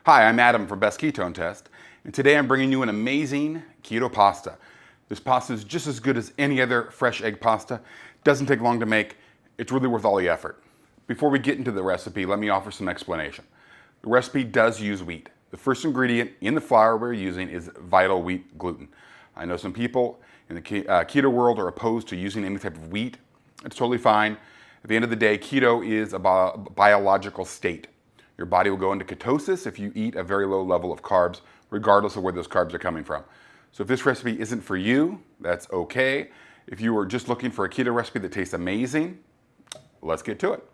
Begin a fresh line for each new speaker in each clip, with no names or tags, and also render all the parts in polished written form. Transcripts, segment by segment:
Hi, I'm Adam from Ketone Test, and today I'm bringing you an amazing keto pasta. This pasta is just as good as any other fresh egg pasta. Doesn't take long to make. It's really worth all the effort. Before we get into the recipe, let me offer some explanation. The recipe does use wheat. The first ingredient in the flour we're using is vital wheat gluten. I know some people in the keto world are opposed to using any type of wheat. It's totally fine. At the end of the day, keto is a biological state. Your body will go into ketosis if you eat a very low level of carbs, regardless of where those carbs are coming from. So if this recipe isn't for you, that's okay. If you are just looking for a keto recipe that tastes amazing, let's get to it.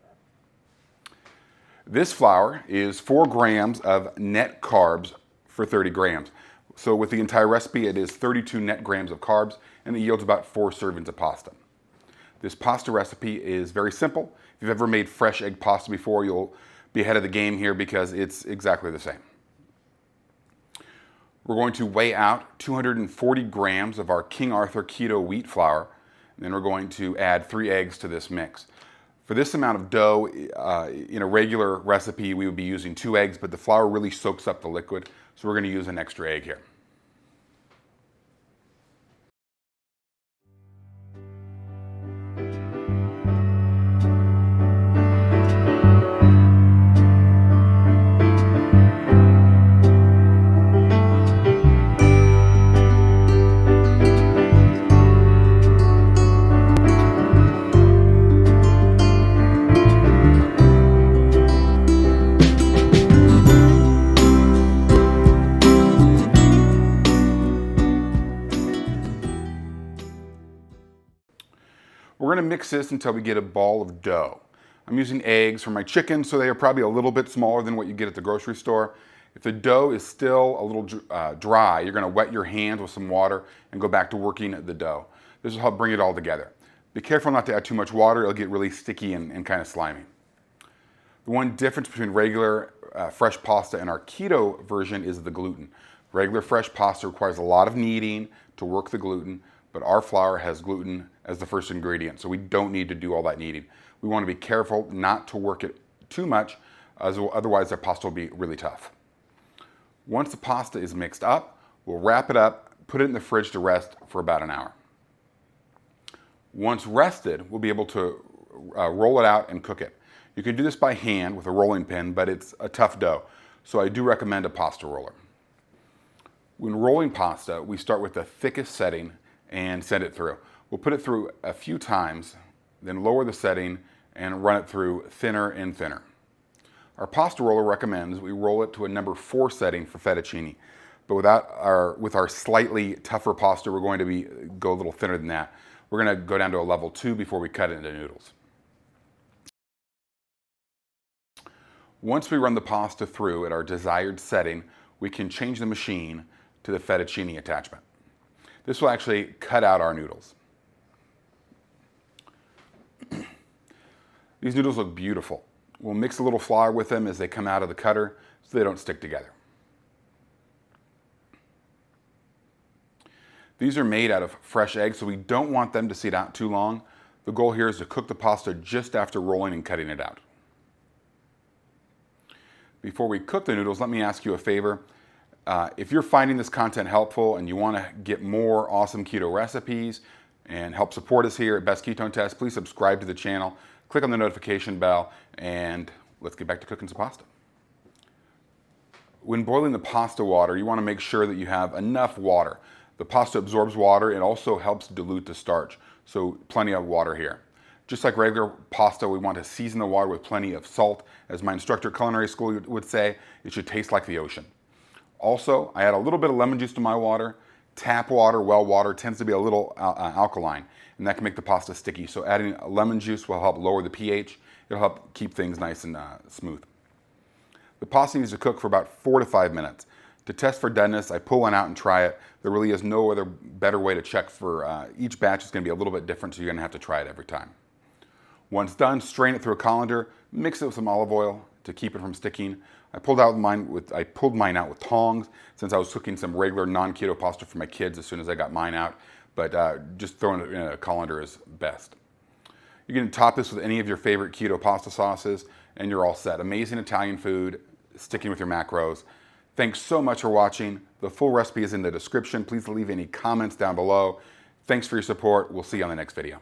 This flour is 4 grams of net carbs for 30 grams. So with the entire recipe, it is 32 net grams of carbs, and it yields about 4 servings of pasta. This pasta recipe is very simple. If you've ever made fresh egg pasta before, you'll be ahead of the game here because it's exactly the same. We're going to weigh out 240 grams of our King Arthur keto wheat flour, and then we're going to add 3 eggs to this mix. For this amount of dough, in a regular recipe, we would be using 2 eggs, but the flour really soaks up the liquid, so we're going to use an extra egg here. We're going to mix this until we get a ball of dough. I'm using eggs for my chicken, so they are probably a little bit smaller than what you get at the grocery store. If the dough is still a little dry, you're going to wet your hands with some water and go back to working the dough. This will help bring it all together. Be careful not to add too much water. It'll get really sticky and kind of slimy. The one difference between regular fresh pasta and our keto version is the gluten. Regular fresh pasta requires a lot of kneading to work the gluten, but our flour has gluten as the first ingredient, so we don't need to do all that kneading. We want to be careful not to work it too much, as otherwise our pasta will be really tough. Once the pasta is mixed up, we'll wrap it up, put it in the fridge to rest for about an hour. Once rested, we'll be able to roll it out and cook it. You can do this by hand with a rolling pin, but it's a tough dough, so I do recommend a pasta roller. When rolling pasta, we start with the thickest setting and send it through. We'll put it through a few times, then lower the setting and run it through thinner and thinner. Our pasta roller recommends we roll it to a number 4 setting for fettuccine, but with our slightly tougher pasta, we're going to go a little thinner than that. We're going to go down to a level 2 before we cut it into noodles. Once we run the pasta through at our desired setting, we can change the machine to the fettuccine attachment. This will actually cut out our noodles. These noodles look beautiful. We'll mix a little flour with them as they come out of the cutter so they don't stick together. These are made out of fresh eggs, so we don't want them to sit out too long. The goal here is to cook the pasta just after rolling and cutting it out. Before we cook the noodles, let me ask you a favor. If you're finding this content helpful and you want to get more awesome keto recipes and help support us here at Ketone Test, please subscribe to the channel, click on the notification bell, and let's get back to cooking some pasta. When boiling the pasta water, you want to make sure that you have enough water. The pasta absorbs water. It also helps dilute the starch, so plenty of water here. Just like regular pasta, we want to season the water with plenty of salt. As my instructor at culinary school would say, it should taste like the ocean. Also, I add a little bit of lemon juice to my water. Tap water, well water, tends to be a little alkaline, and that can make the pasta sticky. So adding lemon juice will help lower the pH. It'll help keep things nice and smooth. The pasta needs to cook for about 4 to 5 minutes. To test for doneness, I pull one out and try it. There really is no other better way to check for each batch. Is going to be a little bit different, so you're going to have to try it every time. Once done, strain it through a colander, mix it with some olive oil to keep it from sticking. I pulled mine out with tongs since I was cooking some regular non-keto pasta for my kids as soon as I got mine out, but just throwing it in a colander is best. You can top this with any of your favorite keto pasta sauces and you're all set. Amazing Italian food, sticking with your macros. Thanks so much for watching. The full recipe is in the description. Please leave any comments down below. Thanks for your support. We'll see you on the next video.